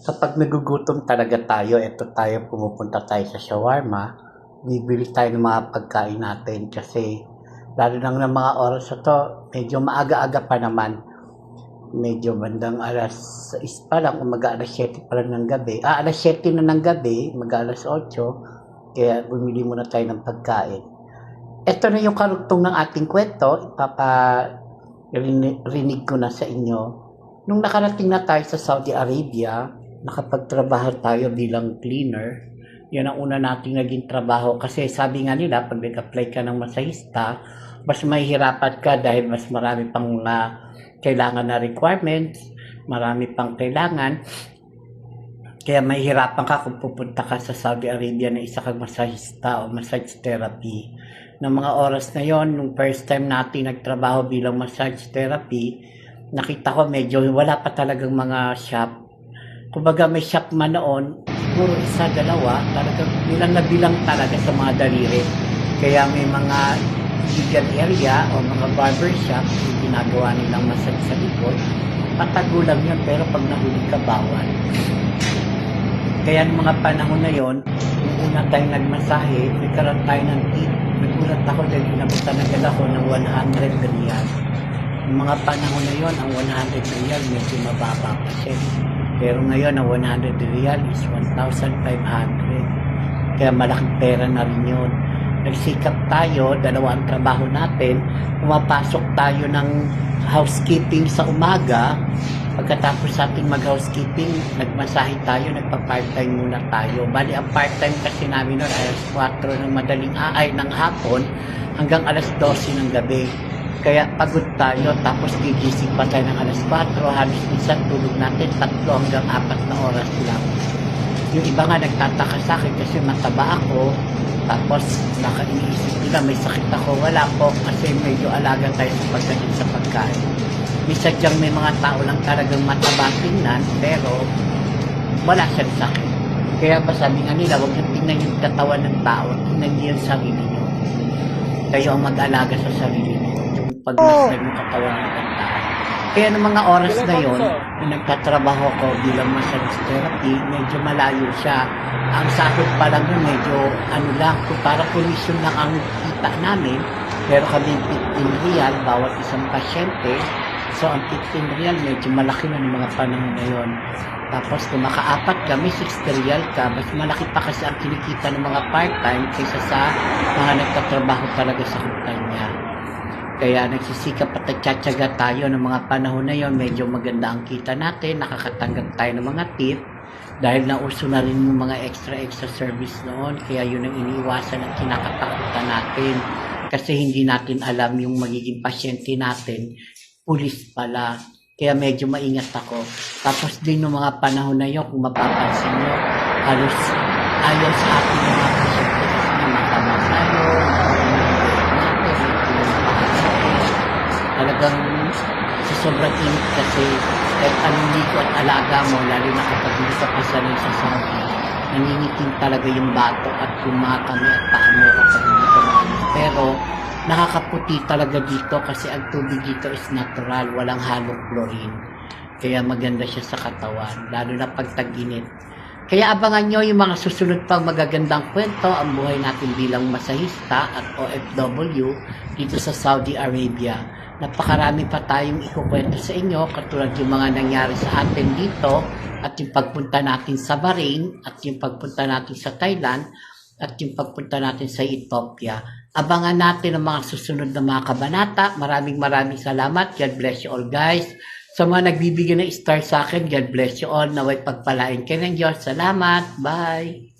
Kapag nagugutom talaga tayo, eto tayo, pumupunta tayo sa shawarma, bibili tayo ng mga pagkain natin kasi lalo lang ng mga oras na to, medyo maaga-aga pa naman. Medyo bandang alas 6 pa lang, umaga alas 7 pa lang ng gabi. Alas 7 na ng gabi, alas 8, kaya bumili muna tayo ng pagkain. Ito na yung karugtong ng ating kwento, ipaparinig ko na sa inyo. Nung nakarating na tayo sa Saudi Arabia, nakapagtrabaho tayo bilang cleaner. Yan ang una nating naging trabaho kasi sabi nga nila, pag nag-apply ka ng masahista, mas mahihirapan ka dahil mas marami pang kailangan na requirements, marami pang kailangan. Kaya mahihirapan ka kung pupunta ka sa Saudi Arabia na isa kang masahista o massage therapy. Ng mga oras na yon, nung first time natin nagtrabaho bilang massage therapy, nakita ko medyo wala pa talagang mga shop. Kumbaga may shop man noon, siguro isa, dalawa, talagang bilang na bilang talaga sa mga daliri. Kaya may mga legal area o mga barber shop yung ginagawa nilang massage sa likod. Patago lang yun, pero pag nahuli ka, bawal. Kaya ng mga panahon na yon, nung una tayong nagmasahe, nagkaroon tayo ng tip. Nagulat ako dahil inabutan agad ako ng 100 riyal. Yung mga panahon na yon, ang 100 riyal medyo mababa pa siya. Pero ngayon, ang 100 riyal is 1,500. Kaya malaking pera na rin yun. Nagsikap tayo, dalawa ang trabaho natin. Pumapasok tayo ng housekeeping sa umaga. Pagkatapos ating mag-housekeeping, nagmasahe tayo, nagpa-part-time muna tayo. Bali, ang part-time kasi namin noon, alas 4 ng ng hapon, hanggang alas 12 ng gabi. Kaya pagod tayo, tapos gigising pa tayo ng alas 4, halos minsan tulog natin 3 hanggang 4 na oras lang. Yung iba nga nagtataka sa akin kasi mataba ako, tapos iniisip nila may sakit ako. Wala po, kasi medyo alaga tayo sa pagdating sa pagkain. Minsan diyang may mga tao lang talagang mataba tingnan, pero wala siyang sakit. Kaya ba sabi nga nila, huwag niyong tingnan yung katawan ng tao, tingnan niyo yung sarili niyo. Kayo ang mag-alaga sa sarili niyo. Yung pag-masdan yung katawan ng tao. Kaya ng mga oras na yon, nung nagtatrabaho ko bilang massage therapy, medyo malayo siya. Ang sahod pa lang yun, medyo lang, para commission lang ang kita namin. Pero kami 15 riyal bawat isang pasyente. So ang 15 riyal, medyo malaki na ng mga panahon na yon. Tapos kung makaapat kami, 60 riyal ka, mas malaki pa kasi ang kinikita ng mga part-time kaysa sa mga nagtatrabaho talaga sa kumpanya. Kaya nagsisikap at nagtsatsaga tayo ng mga panahon na yon, medyo maganda ang kita natin, nakakatanggap tayo ng mga tip. Dahil nauso na rin yung mga extra service noon, kaya yun ang iniiwasan at kinakatakutan natin. Kasi hindi natin alam yung magiging pasyente natin, pulis pala. Kaya medyo maingat ako. Tapos din ng mga panahon na yun, kung mapapansin nyo, halos ayaw sa atin yung mga pasyente kasi may matama tayo, talagang sa sobrang init kasi kahit anong liko at alaga mo, lalo na kapag hindi ka pasanay sa Saudi, nangingitim talaga yung bato at kumakami at paano kapag hindi ka maalis. Pero nakakaputi talaga dito kasi ang tubig dito is natural, walang halong chlorine. Kaya maganda siya sa katawan, lalo na pag tag-init. Kaya abangan nyo yung mga susunod pang magagandang kwento, ang buhay natin bilang masahista at OFW dito sa Saudi Arabia. Napakarami pa tayong ikukwento sa inyo, katulad yung mga nangyari sa atin dito, at yung pagpunta natin sa Bahrain, at yung pagpunta natin sa Thailand, at yung pagpunta natin sa Ethiopia. Abangan natin ang mga susunod na mga kabanata. Maraming salamat. God bless you all, guys. Sa mga nagbibigay ng star sa akin, God bless you all. Naway pagpalain kayo ng Diyos. Salamat. Bye.